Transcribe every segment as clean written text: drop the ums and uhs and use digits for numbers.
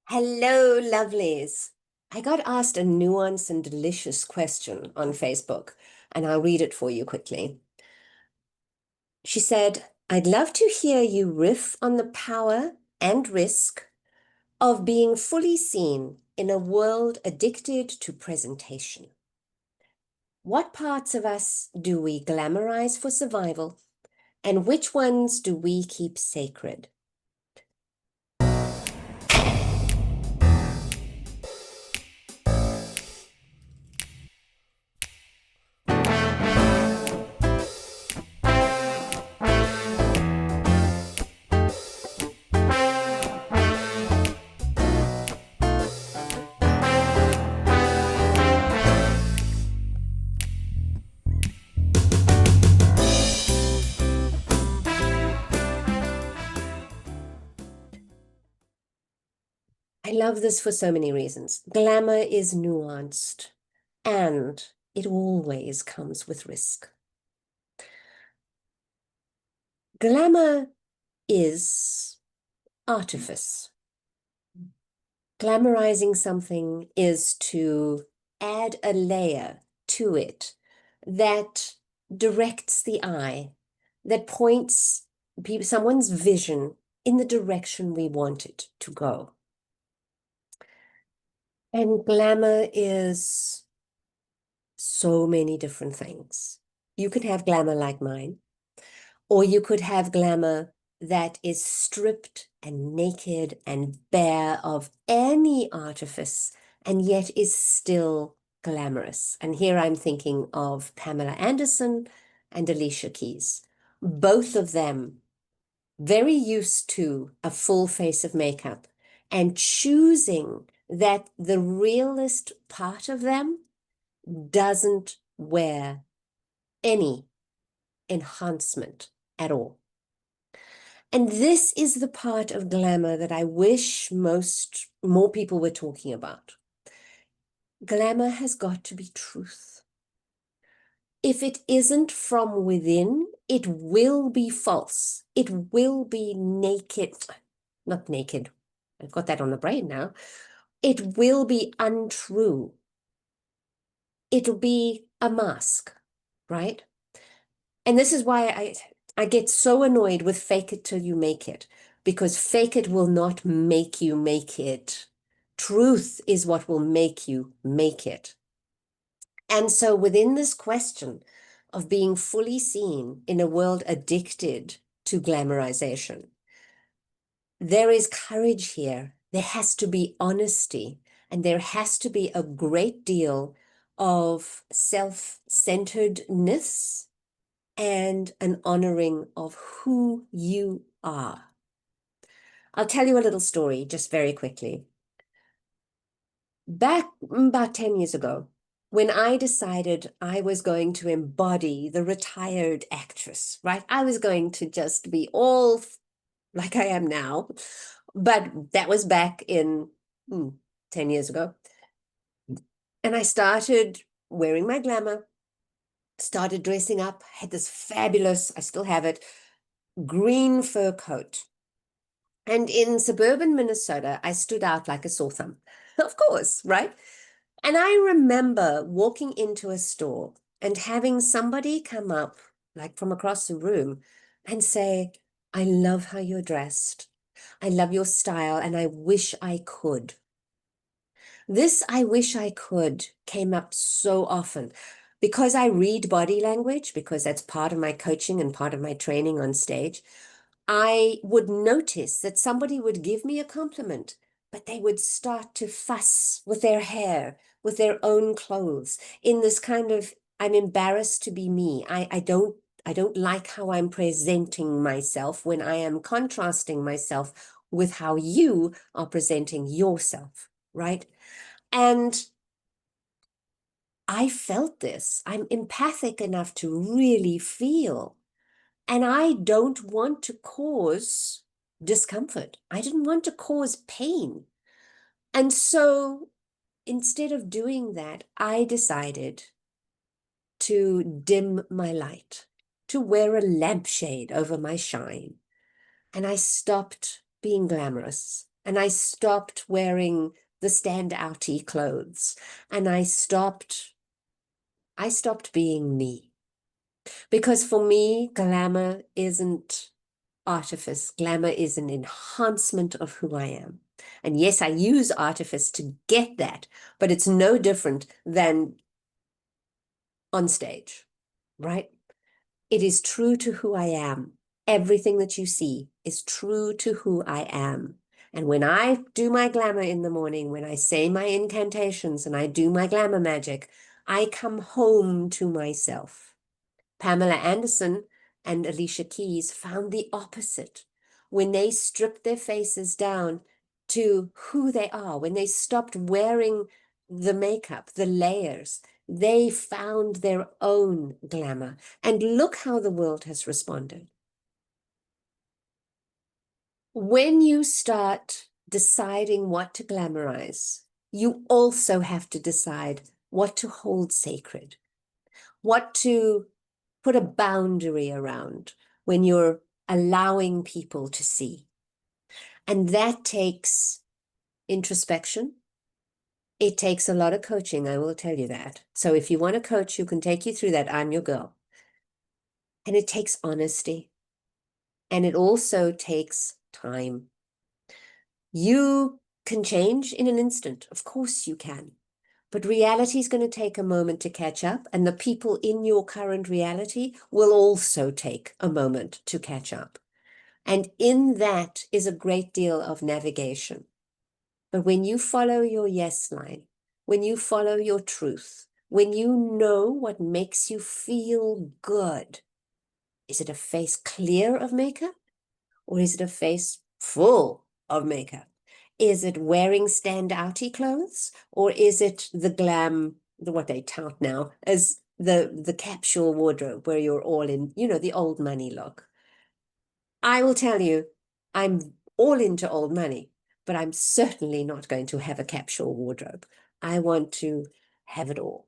Hello, lovelies. I got asked a nuanced and delicious question on Facebook, and I'll read it for you quickly. She said, I'd love to hear you riff on the power and risk of being fully seen in a world addicted to presentation. What parts of us do we glamorize for survival, and which ones do we keep sacred? I love this for so many reasons. Glamour is nuanced, and it always comes with risk. Glamour is artifice. Glamorizing something is to add a layer to it that directs the eye, that points someone's vision in the direction we want it to go. And glamour is so many different things. You could have glamour like mine, or you could have glamour that is stripped and naked and bare of any artifice, and yet is still glamorous. And here I'm thinking of Pamela Anderson and Alicia Keys. Both of them very used to a full face of makeup and choosing that the realist part of them doesn't wear any enhancement at all. And this is the part of glamour that I wish more people were talking about. Glamour has got to be truth. If it isn't from within, it will be false. It will be naked, not naked. I've got that on the brain now. It will be untrue. It'll be a mask, right? And this is why I get so annoyed with fake it till you make it, because fake it will not make you make it. Truth is what will make you make it. And so within this question of being fully seen in a world addicted to glamorization, there is courage here. There has to be honesty, and there has to be a great deal of self-centeredness and an honoring of who you are. I'll tell you a little story just very quickly. Back about 10 years ago, when I decided I was going to embody the retired actress, right? I was going to just be all like I am now, but that was back in 10 years ago. And I started wearing my glamour, started dressing up, had this fabulous, I still have it, green fur coat. And in suburban Minnesota, I stood out like a sore thumb, of course, right? And I remember walking into a store and having somebody come up, like from across the room, and say, I love how you're dressed. I love your style, and I wish I could. This I wish I could came up so often because I read body language, because that's part of my coaching and part of my training on stage. I would notice that somebody would give me a compliment, but they would start to fuss with their hair, with their own clothes, in this kind of, I'm embarrassed to be me. I don't like how I'm presenting myself when I am contrasting myself with how you are presenting yourself, right? And I felt this. I'm empathic enough to really feel. And I don't want to cause discomfort. I didn't want to cause pain. And so instead of doing that, I decided to dim my light, to wear a lampshade over my shine. And I stopped being glamorous. and I stopped wearing the standouty clothes, and I stopped being me. Because for me, glamour isn't artifice. Glamour is an enhancement of who I am. And yes, I use artifice to get that, but it's no different than on stage, right? It is true to who I am. Everything that you see is true to who I am. And when I do my glamour in the morning, when I say my incantations and I do my glamour magic, I come home to myself. Pamela Anderson and Alicia Keys found the opposite. When they stripped their faces down to who they are, when they stopped wearing the makeup, the layers, they found their own glamour. And look how the world has responded. When you start deciding what to glamorize, you also have to decide what to hold sacred, what to put a boundary around when you're allowing people to see. And that takes introspection. It takes a lot of coaching, I will tell you that. So if you want a coach who can take you through that, I'm your girl. And it takes honesty. And it also takes time. You can change in an instant. Of course you can. But reality is going to take a moment to catch up, and the people in your current reality will also take a moment to catch up. And in that is a great deal of navigation. But when you follow your yes line, when you follow your truth, when you know what makes you feel good, is it a face clear of makeup, or is it a face full of makeup? Is it wearing standouty clothes, or is it the glam, what they tout now as the capsule wardrobe where you're all in, the old money look? I will tell you, I'm all into old money, but I'm certainly not going to have a capsule wardrobe. I want to have it all.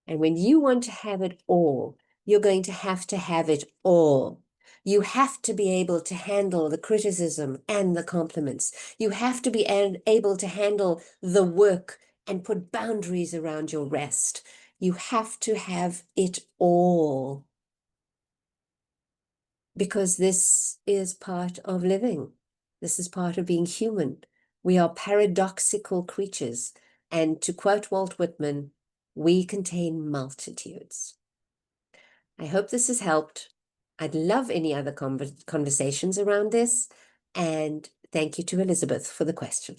And when you want to have it all, you're going to have it all. You have to be able to handle the criticism and the compliments. You have to be able to handle the work and put boundaries around your rest. You have to have it all. Because this is part of living. This is part of being human. We are paradoxical creatures. And to quote Walt Whitman, we contain multitudes. I hope this has helped. I'd love any other conversations around this. And thank you to Elizabeth for the question.